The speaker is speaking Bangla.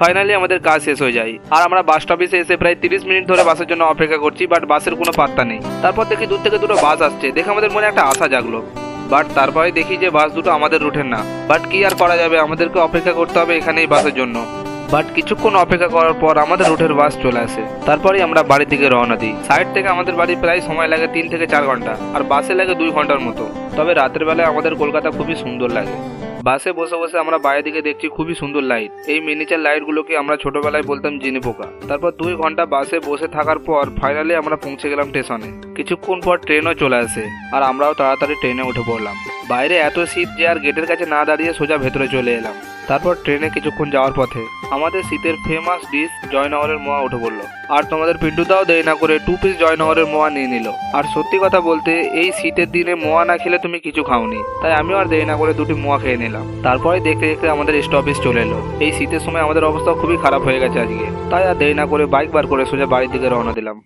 ফাইনালি আমাদের কাজ শেষ হয়ে যায় আর আমরা বাস স্টপেজে এসে প্রায় 30 মিনিট ধরে বাসের জন্য অপেক্ষা করছি, বাট বাসের কোনো পাত্তা নেই। তারপর দেখি দূর থেকে দুটো বাস আসছে, দেখে আমাদের মনে একটা আশা জাগলো। বাট তারপরে দেখি যে বাস দুটো আমাদের রুটের না। বাট কি আর করা যাবে, আমাদেরকে অপেক্ষা করতে হবে এখানেই বাসের জন্য। বাট কিছুক্ষণ অপেক্ষা করার পর আমাদের রুটের বাস চলে আসে। তারপরে আমরা বাড়ির দিকে রওনা দিই। সাইড থেকে আমাদের বাড়ি প্রায় সময় লাগে 3 থেকে 4 ঘন্টা, আর বাসে লাগে 2 ঘন্টার মতো। তবে রাতের বেলায় আমাদের কলকাতা খুবই সুন্দর লাগে। বাসে বসে বসে আমরা বাইরের দিকে দেখছি খুবই সুন্দর লাইট। এই মিনিচার লাইটগুলোকে আমরা ছোটবেলায় বলতাম জিনি পোকা। তারপর 2 ঘন্টা বাসে বসে থাকার পর ফাইনালি আমরা পৌঁছে গেলাম স্টেশনে। কিছুক্ষণ পর ট্রেনও চলে আসে আর আমরাও তাড়াতাড়ি ট্রেনে উঠে পড়লাম। বাইরে এত শীত যে আর গেটের কাছে না দাঁড়িয়ে সোজা ভেতরে চলে এলাম। তারপর ট্রেনে কিছুক্ষণ যাওয়ার পথে আমাদের শীতের ফেমাস ডিশ জয়নগরের মোয়া উঠে পড়লো। আর তোমাদের পিন্টুদাও দেরি না করে 2 পিস জয়নগরের মোয়া নিয়ে নিল। আর সত্যি কথা বলতে এই শীতের দিনে মোয়া না খেলে তুমি কিছু খাওনি, তাই আমিও আর দেরি না করে 2টি মোয়া খেয়ে নিলাম। তারপরে দেখতে দেখতে আমাদের স্টপেজ চলে এলো। এই শীতের সময় আমাদের অবস্থা খুবই খারাপ হয়ে গেছে আজকে, তাই আর দেরি না করে বাইক বার করে সোজা বাড়ির দিকে রওনা দিলাম।